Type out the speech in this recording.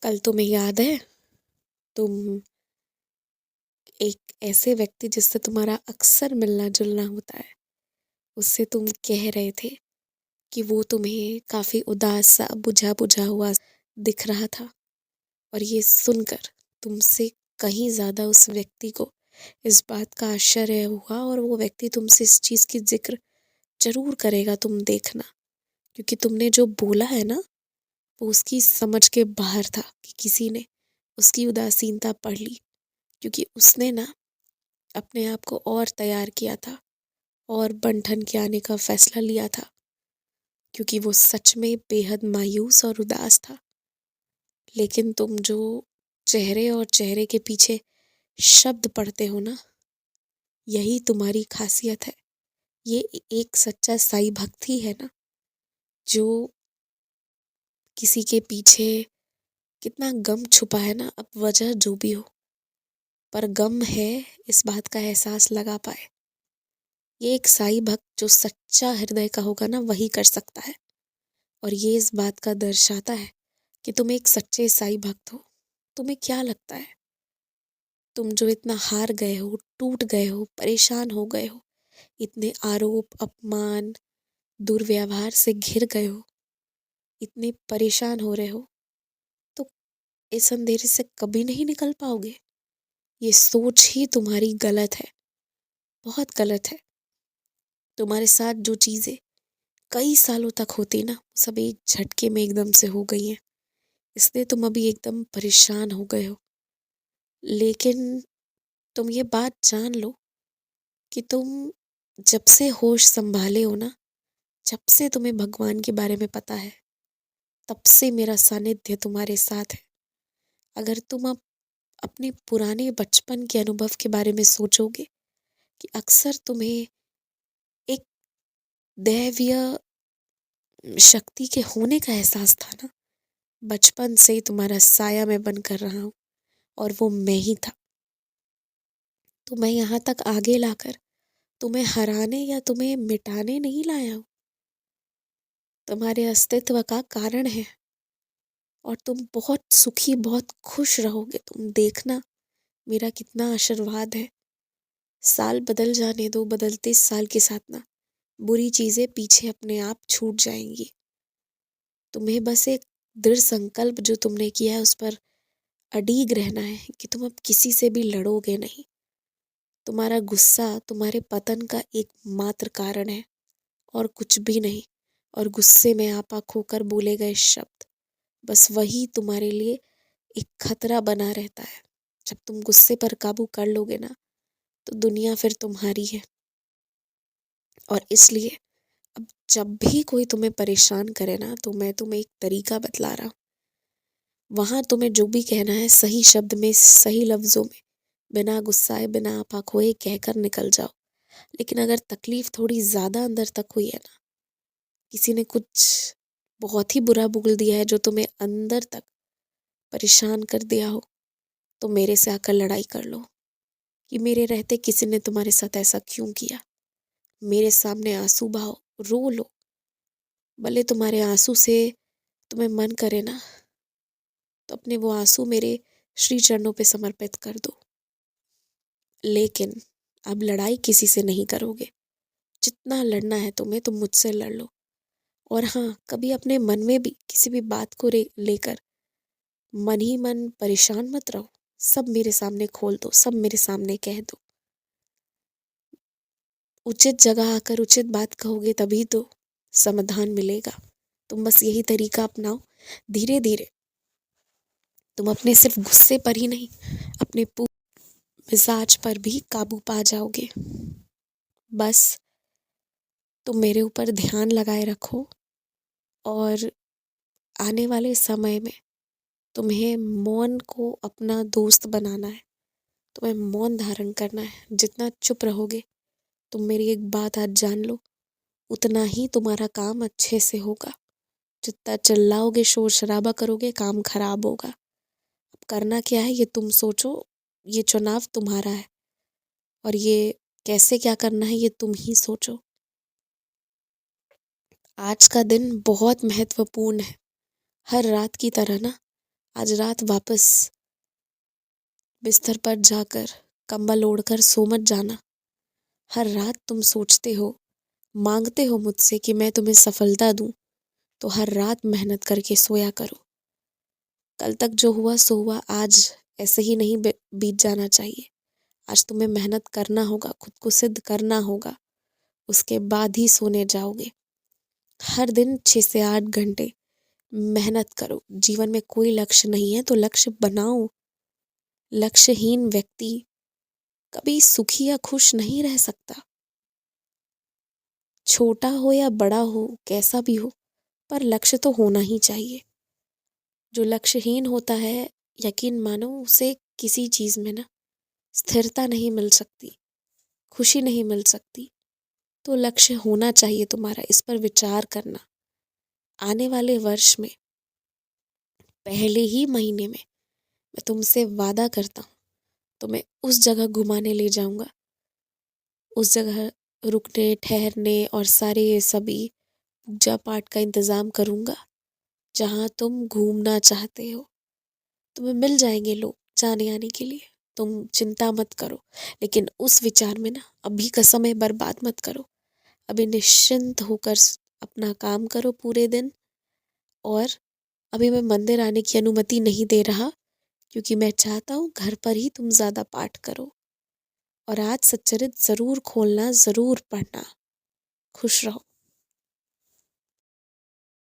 कल तुम्हें याद है, तुम एक ऐसे व्यक्ति जिससे तुम्हारा अक्सर मिलना जुलना होता है, उससे तुम कह रहे थे कि वो तुम्हें काफी उदास सा बुझा बुझा हुआ दिख रहा था। और ये सुनकर तुमसे कहीं ज्यादा उस व्यक्ति को इस बात का आश्चर्य हुआ, और वो व्यक्ति तुमसे इस चीज की जिक्र जरूर करेगा, तुम देखना। क्योंकि तुमने जो बोला है ना, वो उसकी समझ के बाहर था कि किसी ने उसकी उदासीनता पढ़ ली। क्योंकि उसने ना अपने आप को और तैयार किया था और बन-ठन के आने का फैसला लिया था, क्योंकि वो सच में बेहद मायूस और उदास था। लेकिन तुम जो चेहरे और चेहरे के पीछे शब्द पढ़ते हो ना, यही तुम्हारी खासियत है। ये एक सच्चा साईं भक्त ही है ना, जो किसी के पीछे कितना गम छुपा है ना, अब वजह जो भी हो, पर गम है इस बात का एहसास लगा पाए। ये एक साईं भक्त जो सच्चा हृदय का होगा ना, वही कर सकता है। और ये इस बात का दर्शाता है कि तुम एक सच्चे साईं भक्त हो। तुम्हें क्या लगता है, तुम जो इतना हार गए हो, टूट गए हो, परेशान हो गए हो, इतने आरोप अपमान दुर्व्यवहार से घिर गए हो, इतने परेशान हो रहे हो, तो इस अंधेरे से कभी नहीं निकल पाओगे। ये सोच ही तुम्हारी गलत है, बहुत गलत है। तुम्हारे साथ जो चीजें कई सालों तक होती ना, सब एक झटके में एकदम से हो गई हैं, इसलिए तुम अभी एकदम परेशान हो गए हो। लेकिन तुम ये बात जान लो कि तुम जब से होश संभाले हो ना, जब से तुम्हें भगवान के बारे में पता है, तब से मेरा सानिध्य तुम्हारे साथ है। अगर तुम अब अपने पुराने बचपन के अनुभव के बारे में सोचोगे कि अक्सर तुम्हें एक दैवीय शक्ति के होने का एहसास था ना, बचपन से ही तुम्हारा साया मैं बन कर रहा हूँ, और वो मैं ही था। तो मैं यहाँ तक आगे लाकर तुम्हें हराने या तुम्हें मिटाने नहीं लाया हूँ, तुम्हारे अस्तित्व का कारण है। और तुम बहुत सुखी, बहुत खुश रहोगे, तुम देखना मेरा कितना आशीर्वाद है। साल बदल जाने दो, बदलते साल के साथ ना बुरी चीजें पीछे अपने आप छूट जाएंगी। तुम्हें बस एक दृढ़ संकल्प जो तुमने किया है उस पर अडीग रहना है कि तुम अब किसी से भी लड़ोगे नहीं। तुम्हारा गुस्सा तुम्हारे पतन का एकमात्र कारण है, और कुछ भी नहीं। और गुस्से में आपा खोकर बोले गए शब्द, बस वही तुम्हारे लिए एक खतरा बना रहता है। जब तुम गुस्से पर काबू कर लोगे ना, तो दुनिया फिर तुम्हारी है। और इसलिए अब जब भी कोई तुम्हें परेशान करे ना, तो मैं तुम्हें एक तरीका बतला रहा हूँ। वहां तुम्हें जो भी कहना है, सही शब्द में, सही लफ्जों में, बिना गुस्साए, बिना आपा खोए कहकर निकल जाओ। लेकिन अगर तकलीफ थोड़ी ज्यादा अंदर तक हुई है ना, किसी ने कुछ बहुत ही बुरा बोल दिया है जो तुम्हें अंदर तक परेशान कर दिया हो, तो मेरे से आकर लड़ाई कर लो कि मेरे रहते किसी ने तुम्हारे साथ ऐसा क्यों किया। मेरे सामने आंसू बहाओ, रो लो। भले तुम्हारे आंसू से तुम्हें मन करे ना, तो अपने वो आंसू मेरे श्री चरणों पे समर्पित कर दो। लेकिन अब लड़ाई किसी से नहीं करोगे। जितना लड़ना है तुम्हें, तुम मुझसे लड़ लो। और हाँ, कभी अपने मन में भी किसी भी बात को लेकर मन ही मन परेशान मत रहो। सब मेरे सामने खोल दो, सब मेरे सामने कह दो। उचित जगह आकर उचित बात कहोगे, तभी तो समाधान मिलेगा। तुम बस यही तरीका अपनाओ। धीरे धीरे तुम अपने सिर्फ गुस्से पर ही नहीं, अपने मिजाज पर भी काबू पा जाओगे। बस तुम मेरे ऊपर ध्यान लगाए रखो, और आने वाले समय में तुम्हें मौन को अपना दोस्त बनाना है। तुम्हें मौन धारण करना है। जितना चुप रहोगे, तुम मेरी एक बात आज जान लो, उतना ही तुम्हारा काम अच्छे से होगा। जितना चिल्लाओगे, शोर शराबा करोगे, काम खराब होगा। अब करना क्या है ये तुम सोचो। ये चुनाव तुम्हारा है, और ये कैसे क्या करना है ये तुम ही सोचो। आज का दिन बहुत महत्वपूर्ण है। हर रात की तरह ना, आज रात वापस बिस्तर पर जाकर कंबल ओढ़कर सो मत जाना। हर रात तुम सोचते हो, मांगते हो मुझसे कि मैं तुम्हें सफलता दूं, तो हर रात मेहनत करके सोया करो। कल तक जो हुआ सो हुआ, आज ऐसे ही नहीं बीत जाना चाहिए। आज तुम्हें मेहनत करना होगा, खुद को सिद्ध करना होगा, उसके बाद ही सोने जाओगे। हर दिन 6 से 8 घंटे मेहनत करो। जीवन में कोई लक्ष्य नहीं है तो लक्ष्य बनाओ। लक्ष्यहीन व्यक्ति कभी सुखी या खुश नहीं रह सकता। छोटा हो या बड़ा हो, कैसा भी हो, पर लक्ष्य तो होना ही चाहिए। जो लक्ष्यहीन होता है, यकीन मानो उसे किसी चीज में ना स्थिरता नहीं मिल सकती, खुशी नहीं मिल सकती। तो लक्ष्य होना चाहिए तुम्हारा, इस पर विचार करना। आने वाले वर्ष में पहले ही महीने में मैं तुमसे वादा करता हूँ, तुम्हें उस जगह घुमाने ले जाऊंगा, उस जगह रुकने ठहरने और सारे सभी पूजा पाठ का इंतजाम करूंगा। जहाँ तुम घूमना चाहते हो तुम्हें मिल जाएंगे लोग जाने आने के लिए, तुम चिंता मत करो। लेकिन उस विचार में ना अभी का समय बर्बाद मत करो। अभी निश्चिंत होकर अपना काम करो पूरे दिन। और अभी मैं मंदिर आने की अनुमति नहीं दे रहा, क्योंकि मैं चाहता हूँ घर पर ही तुम ज़्यादा पाठ करो। और आज सच्चरित ज़रूर खोलना, ज़रूर पढ़ना। खुश रहो।